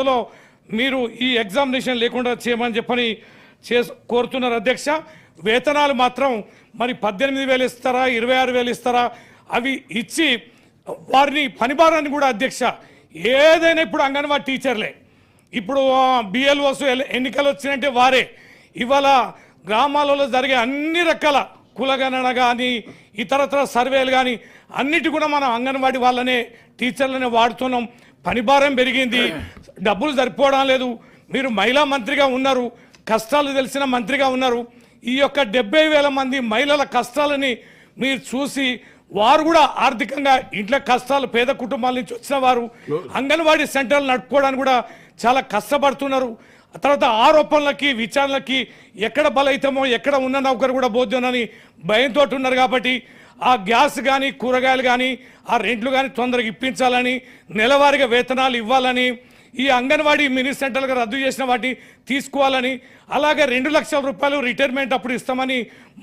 పద్ధతిలో మీరు ఈ ఎగ్జామినేషన్ లేకుండా చేయమని చెప్పని కోరుతున్నారు అధ్యక్ష. వేతనాలు మాత్రం మరి 18,000 ఇస్తారా 26,000 ఇస్తారా అవి ఇచ్చి వారిని పనిభారాన్ని కూడా అధ్యక్ష ఏదైనా ఇప్పుడు అంగన్వాడీ టీచర్లే, ఇప్పుడు బిఎల్ఓస్ ఎన్నికలు వచ్చినంటే వారే. ఇవాళ గ్రామాలలో జరిగే అన్ని రకాల కులగణన కానీ ఇతరత్ర సర్వేలు కానీ అన్నిటి కూడా మనం అంగన్వాడీ వాళ్ళనే టీచర్లనే వాడుతున్నాం. పనిభారం పెరిగింది, డబ్బులు సరిపోవడం లేదు. మీరు మహిళా మంత్రిగా ఉన్నారు, కష్టాలు తెలిసిన మంత్రిగా ఉన్నారు. ఈ యొక్క 70,000 మంది మహిళల కష్టాలని మీరు చూసి వారు కూడా ఆర్థికంగా ఇంట్లో కష్టాలు పేద కుటుంబాల నుంచి వచ్చిన వారు అంగన్వాడీ సెంటర్లు నడుపుకోవడానికి కూడా చాలా కష్టపడుతున్నారు. తర్వాత ఆరోపణలకి విచారణలకి ఎక్కడ బలైతమో ఎక్కడ ఉన్న నౌకరు కూడా బోధ్యనని భయంతో ఉన్నారు. కాబట్టి ఆ గ్యాస్ కానీ కూరగాయలు కానీ ఆ రెంట్లు కానీ తొందరగా ఇప్పించాలని, నెలవారీగా వేతనాలు ఇవ్వాలని, ఈ అంగన్వాడీ మినీ సెంటర్లుగా రద్దు చేసిన వాటిని తీసుకోవాలని, అలాగే 2 లక్షల రూపాయలు రిటైర్మెంట్ అప్పుడు ఇస్తామని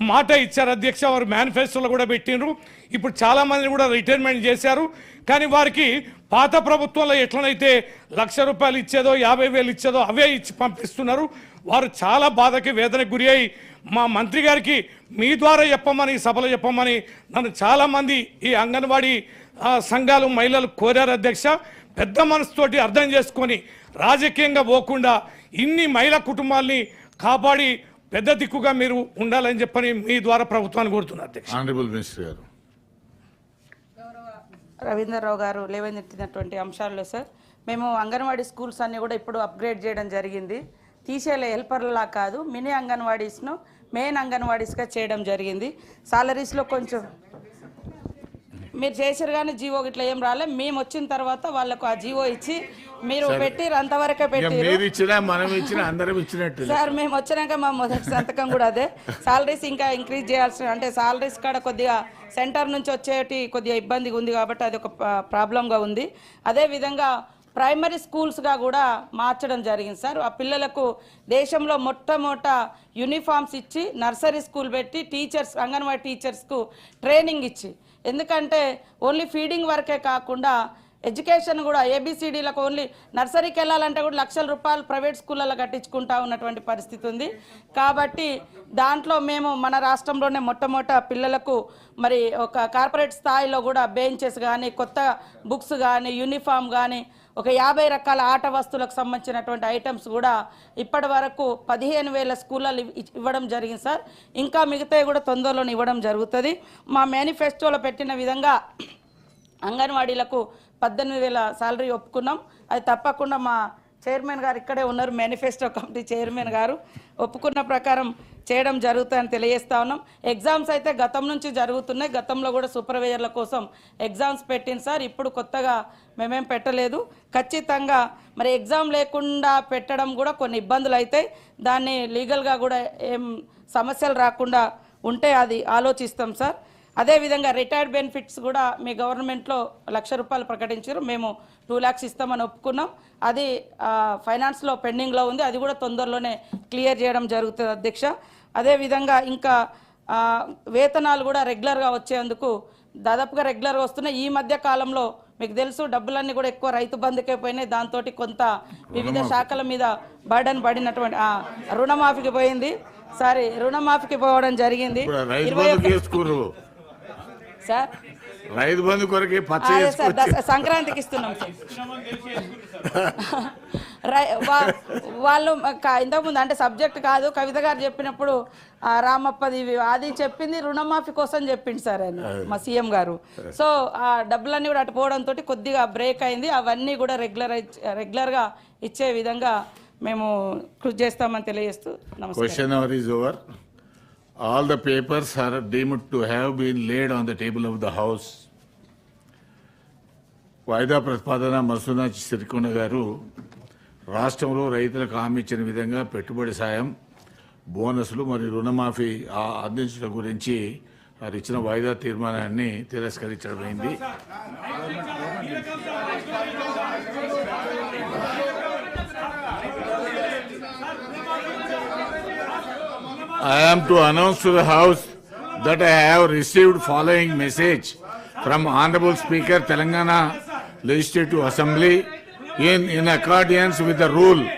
మాట ఇచ్చారు అధ్యక్ష. వారు మేనిఫెస్టోలో కూడా పెట్టినరు. ఇప్పుడు చాలామంది కూడా రిటైర్మెంట్ చేశారు. కానీ వారికి పాత ప్రభుత్వంలో ఎట్లనైతే 1,00,000 రూపాయలు ఇచ్చేదో 50,000 ఇచ్చేదో అవే ఇచ్చి పంపిస్తున్నారు. వారు చాలా బాధకి వేదనకు గురి అయి మా మంత్రి గారికి మీ ద్వారా చెప్పమని సభలో చెప్పమని నన్ను చాలామంది ఈ అంగన్వాడీ సంఘాలు మహిళలు కోరారు అధ్యక్ష. పెద్ద మనసుతోటి అర్థం చేసుకొని రాజకీయంగా పోకుండా ఇన్ని మహిళా కుటుంబాల్ని కాపాడి పెద్ద దిక్కుగా మీరు ఉండాలని చెప్పని మీ ద్వారా ప్రభుత్వాన్ని కోరుతున్నారు అధ్యక్ష. ఆనరబుల్ మినిస్టర్ గారు. రవీంద్రరావు గారు లేవనెత్తినటువంటి అంశాల్లో సార్, మేము అంగన్వాడీ స్కూల్స్ అన్నీ కూడా ఇప్పుడు అప్గ్రేడ్ చేయడం జరిగింది. తీసేలే హెల్పర్లా కాదు, మినీ అంగన్వాడీస్ను మెయిన్ అంగన్వాడీస్గా చేయడం జరిగింది. సాలరీస్లో కొంచెం మీరు చేసారు కానీ జీవో ఇట్లా ఏం రాలే. మేము వచ్చిన తర్వాత వాళ్ళకు ఆ జీవో ఇచ్చి మీరు పెట్టిరు, అంతవరకే పెట్టిరు సార్. మేము వచ్చినాక మా మొదటి సంతకం కూడా అదే. సాలరీస్ ఇంకా ఇంక్రీజ్ చేయాల్సిన, అంటే సాలరీస్ కాడ కొద్దిగా సెంటర్ నుంచి వచ్చేటి కొద్దిగా ఇబ్బందిగా ఉంది కాబట్టి అది ఒక ప్రాబ్లంగా ఉంది. అదేవిధంగా ప్రైమరీ స్కూల్స్గా కూడా మార్చడం జరిగింది సార్. ఆ పిల్లలకు దేశంలో మొట్టమొదట యూనిఫామ్స్ ఇచ్చి నర్సరీ స్కూల్ పెట్టి టీచర్స్ అంగన్వాడీ టీచర్స్కు ట్రైనింగ్ ఇచ్చి, ఎందుకంటే ఓన్లీ ఫీడింగ్ వరకే కాకుండా ఎడ్యుకేషన్ కూడా ఏబిసిడీలకు ఓన్లీ నర్సరీకి వెళ్ళాలంటే కూడా 1,00,000 రూపాయలు ప్రైవేట్ స్కూళ్ళలో కట్టించుకుంటా ఉన్నటువంటి పరిస్థితి ఉంది. కాబట్టి దాంట్లో మేము మన రాష్ట్రంలోనే మొట్టమొదట పిల్లలకు మరి ఒక కార్పొరేట్ స్థాయిలో కూడా బెంచెస్ కానీ కొత్త బుక్స్ కానీ యూనిఫామ్ కానీ ఒక 50 రకాల ఆట వస్తువులకు సంబంధించినటువంటి ఐటమ్స్ కూడా ఇప్పటి వరకు 15,000 స్కూళ్ళలు ఇవ్వడం జరిగింది సార్. ఇంకా మిగతావి కూడా తొందరలోనే ఇవ్వడం జరుగుతుంది. మా మేనిఫెస్టోలో పెట్టిన విధంగా అంగన్వాడీలకు 18,000 సాలరీ ఒప్పుకున్నాం. అది తప్పకుండా మా చైర్మన్ గారు ఇక్కడే ఉన్నారు, మేనిఫెస్టో కమిటీ చైర్మన్ గారు ఒప్పుకున్న ప్రకారం చేయడం జరుగుతుందని తెలియజేస్తా ఉన్నాం. ఎగ్జామ్స్ అయితే గతం నుంచి జరుగుతున్నాయి. గతంలో కూడా సూపర్వైజర్ల కోసం ఎగ్జామ్స్ పెట్టింది సార్. ఇప్పుడు కొత్తగా మేమేం పెట్టలేదు. ఖచ్చితంగా మరి ఎగ్జామ్ లేకుండా పెట్టడం కూడా కొన్ని ఇబ్బందులు అవుతాయి. దాన్ని లీగల్గా కూడా ఏం సమస్యలు రాకుండా ఉంటే అది ఆలోచిస్తాం సార్. అదేవిధంగా రిటైర్డ్ బెనిఫిట్స్ కూడా మీ గవర్నమెంట్లో 1,00,000 రూపాయలు ప్రకటించారు. మేము 2 lakhs ఇస్తామని ఒప్పుకున్నాం. అది ఫైనాన్స్లో పెండింగ్లో ఉంది. అది కూడా తొందరలోనే క్లియర్ చేయడం జరుగుతుంది అధ్యక్ష. అదేవిధంగా ఇంకా వేతనాలు కూడా రెగ్యులర్గా వచ్చేందుకు దాదాపుగా రెగ్యులర్గా వస్తున్నాయి. ఈ మధ్య కాలంలో మీకు తెలుసు డబ్బులన్నీ కూడా ఎక్కువ రైతు బంధుకే పోయినాయి. దాంతో కొంత వివిధ శాఖల మీద బర్డన్ పడినటువంటి రుణమాఫీకి పోయింది. రుణమాఫీకి పోవడం జరిగింది. సార్ రైతు బంధు కొరకే సంక్రాంతికి ఇస్తున్నాం సార్. వాళ్ళు ఇంతకుముందు అంటే సబ్జెక్ట్ కాదు, కవిత గారు చెప్పినప్పుడు రామప్పది అది చెప్పింది రుణమాఫీ కోసం చెప్పింది సార్ ఆయన మా సీఎం గారు. సో ఆ డబ్బులన్నీ కూడా అటు పోవడంతో కొద్దిగా బ్రేక్ అయింది. అవన్నీ కూడా రెగ్యులర్గా ఇచ్చే విధంగా మేము కృషి చేస్తామని తెలియజేస్తూ నమస్కారం. All the papers are deemed to have been laid on the table of the House. వాయిదా ప్రతిపాదన మసూనా సిరికొండ గారు రాష్ట్రంలో రైతులకు హామీ ఇచ్చిన విధంగా పెట్టుబడి సాయం, బోనస్లు మరియు రుణమాఫీ అందించడం గురించి వారు ఇచ్చిన వాయిదా తీర్మానాన్ని తిరస్కరించడమైంది. I am to announce to the House that I have received following message from Honorable Speaker, Telangana Legislative Assembly, in accordance with the rule